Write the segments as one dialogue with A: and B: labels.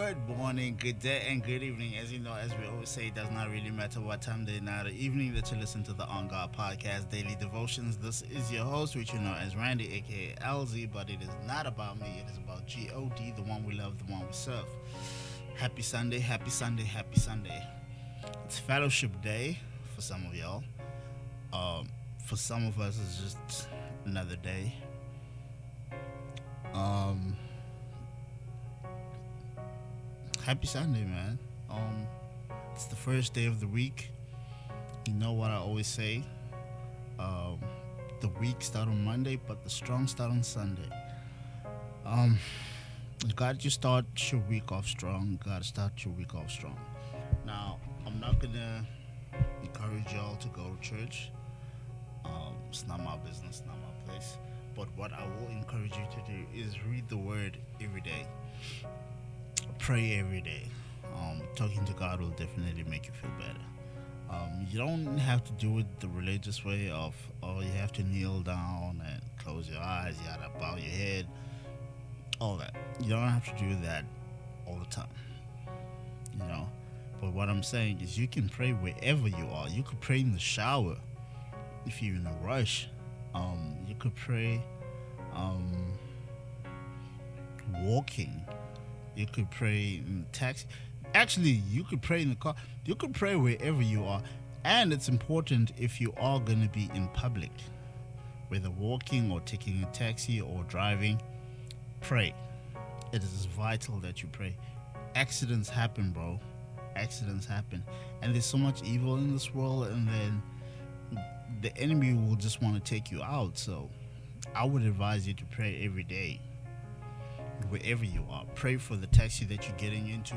A: Good morning, good day, and good evening. As you know, as we always say, it does not really matter what time, day, night, or evening that you listen to the On God Podcast Daily Devotions. This is your host, which you know as Randy, aka LZ, but it is not about me. It is about God, the one we love, the one we serve. Happy Sunday, happy Sunday, happy Sunday. It's Fellowship Day for some of y'all. Um, for some of us, it's just another day. Um, Happy Sunday, man. It's the first day of the week. You know what I always say. Um, the week start on Monday, but the strong start on Sunday. Um, you got to start your week off strong. You got to start your week off strong. Now, I'm not gonna encourage y'all to go to church. It's not my business, not my place. But what I will encourage you to do is read the Word every day. Pray every day. Talking to God will definitely make you feel better. You don't have to do it the religious way of, oh, you have to kneel down and close your eyes, you gotta bow your head, all that. You don't have to do that all the time, you know. But what I'm saying is, you can pray wherever you are. You could pray in the shower if you're in a rush. You could pray um, walking. You could pray in the taxi. Actually, you could pray in the car. You could pray wherever you are. And it's important if you are going to be in public, whether walking or taking a taxi or driving, pray. It is vital that you pray. Accidents happen, bro. Accidents happen. And there's so much evil in this world, and then the enemy will just want to take you out. So I would advise you to pray every day wherever you are. Pray for the taxi that you're getting into.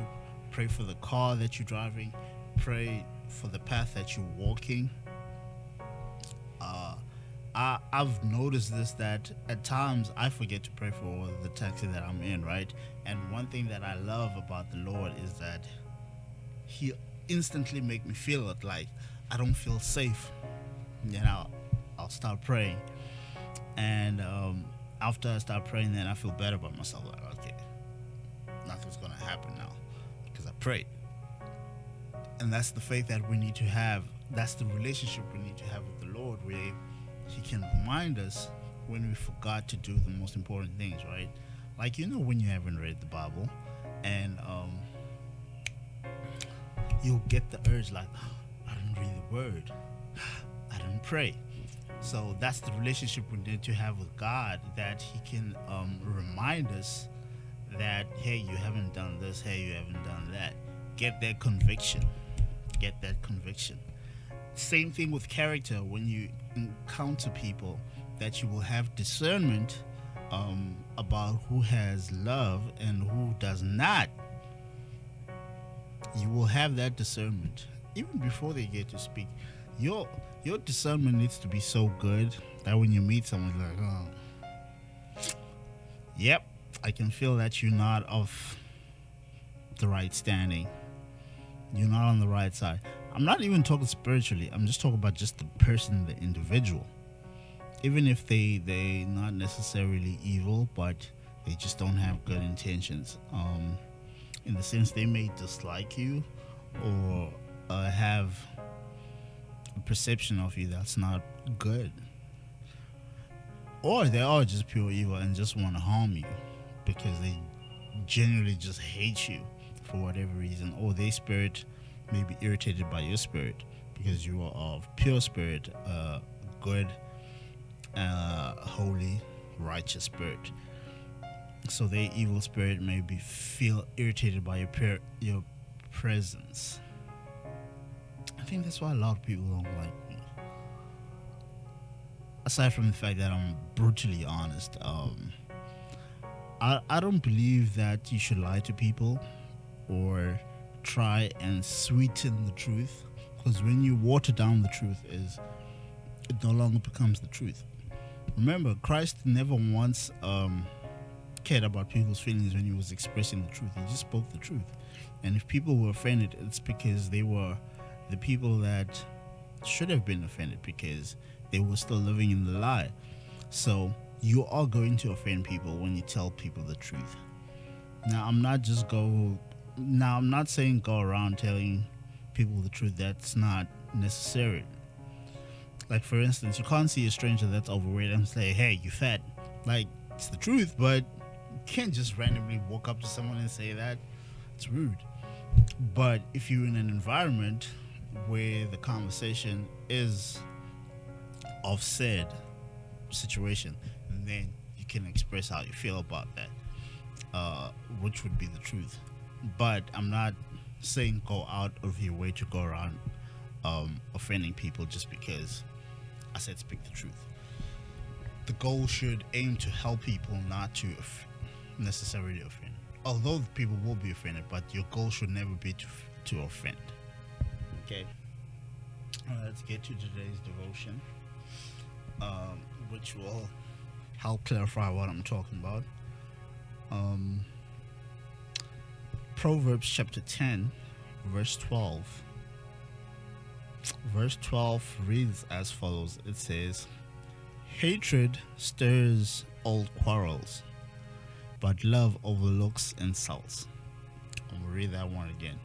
A: Pray for the car that you're driving. Pray for the path that you're walking. I've noticed this, that at times I forget to pray for the taxi that I'm in, right? And one thing that I love about the Lord is that He instantly make me feel it, like I don't feel safe. You know, I'll start praying, and after I start praying, then I feel better about myself. Like, okay, nothing's gonna happen now because I prayed. And that's the faith that we need to have. That's the relationship we need to have with the Lord, where He can remind us when we forgot to do the most important things, right? Like, you know, when you haven't read the Bible, and you'll get the urge, like, I didn't read the Word, I didn't pray. So that's the relationship we need to have with God, that He can remind us that, hey, you haven't done this, hey, you haven't done that. Get that conviction. Get that conviction. Same thing with character. When you encounter people, that you will have discernment about who has love and who does not. You will have that discernment even before they get to speak. Your discernment needs to be so good that when you meet someone, you're like, oh, yep, I can feel that you're not of the right standing. You're not on the right side. I'm not even talking spiritually. I'm just talking about just the person, the individual. Even if they not necessarily evil, but they just don't have good intentions. In the sense, they may dislike you or have a perception of you that's not good, or they are just pure evil and just want to harm you because they genuinely just hate you for whatever reason, or their spirit may be irritated by your spirit because you are of pure spirit, good, holy, righteous spirit. So their evil spirit may be feel irritated by your presence. I think that's why a lot of people don't like me. Aside from the fact that I'm brutally honest, I don't believe that you should lie to people or try and sweeten the truth, because when you water down the truth, it no longer becomes the truth. Remember, Christ never once cared about people's feelings when He was expressing the truth. He just spoke the truth. And if people were offended, it's because they were the people that should have been offended, because they were still living in the lie. So you are going to offend people when you tell people the truth. Now, I'm not just Now, I'm not saying go around telling people the truth. That's not necessary. Like, for instance, you can't see a stranger that's overweight and say, hey, you fat. Like, it's the truth, but you can't just randomly walk up to someone and say that. It's rude. But if you're in an environment where the conversation is of said situation, then you can express how you feel about that, which would be the truth. But I'm not saying go out of your way to go around offending people just because I said speak the truth. The goal should aim to help people, not to necessarily offend. Although the people will be offended, but your goal should never be to offend. Okay. Let's get to today's devotion, which will help clarify what I'm talking about. Um, Proverbs chapter 10, verse 12. Verse 12 reads as follows. It says, hatred stirs old quarrels, but love overlooks insults. I'm going to read that one again.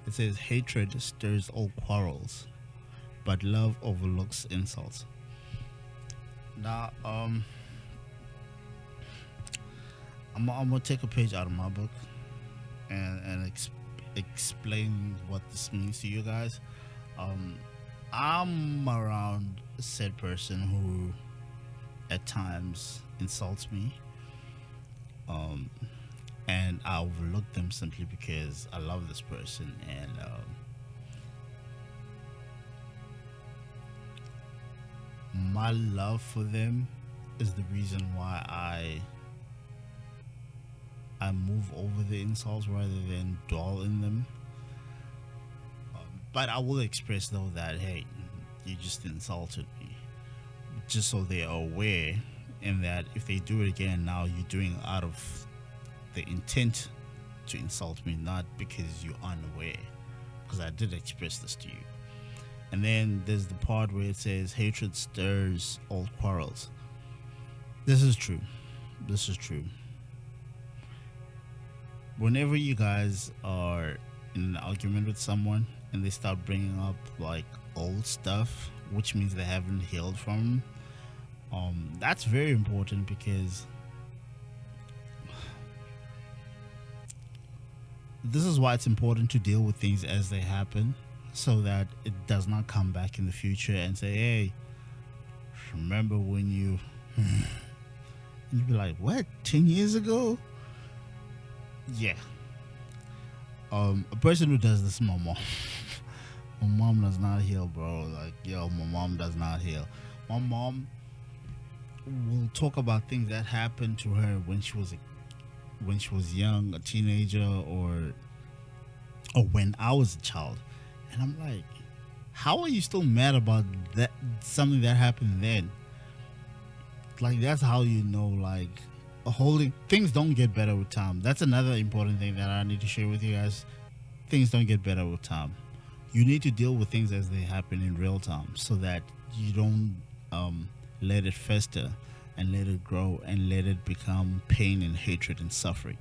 A: It says, hatred stirs old quarrels, but love overlooks insults. Now, I'm going to take a page out of my book and explain what this means to you guys. I'm around a said person who at times insults me, and I overlook them simply because I love this person, and my love for them is the reason why I move over the insults rather than dwell in them. But I will express though that, hey, you just insulted me, just so they are aware, and that if they do it again, now you're doing it out of the intent to insult me, not because you're unaware. Because I did express this to you. And then there's the part where it says hatred stirs old quarrels. This is true. This is true. Whenever you guys are in an argument with someone and they start bringing up like old stuff, which means they haven't healed from, that's very important, because this is why it's important to deal with things as they happen, so that it does not come back in the future and say, hey, remember when you you'd be like, what, 10 years ago? Yeah. A person who does this is my mom. My mom does not heal, bro. Like, yo, my mom does not heal. My mom will talk about things that happened to her when she was young, a teenager, or when I was a child. And I'm like, how are you still mad about that, something that happened then? Like, that's how you know, like, holding things don't get better with time. That's another important thing that I need to share with you guys. Things don't get better with time. You need to deal with things as they happen in real time, so that you don't let it fester and let it grow and let it become pain and hatred and suffering.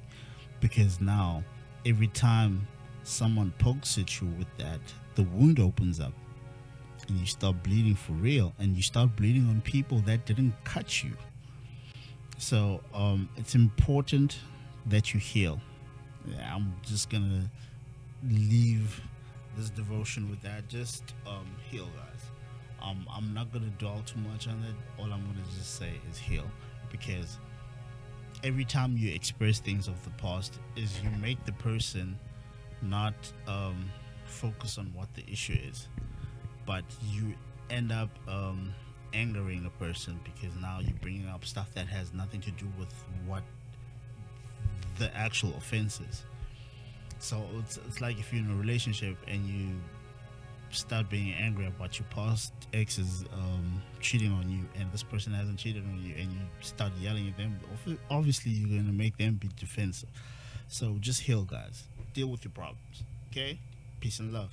A: Because now, every time someone pokes at you with that, the wound opens up and you start bleeding for real, and you start bleeding on people that didn't cut you. So it's important that you heal. Yeah, I'm just gonna leave this devotion with that. Just heal, guys. I'm not gonna dwell too much on it. All I'm gonna just say is heal, because every time you express things of the past, is you make the person not focus on what the issue is, but you end up angering a person, because now you're bringing up stuff that has nothing to do with what the actual offense is. So it's like if you're in a relationship and you start being angry about your past exes cheating on you, and this person hasn't cheated on you, and you start yelling at them, obviously you're going to make them be defensive. So just heal, guys. Deal with your problems. Okay? Peace and love.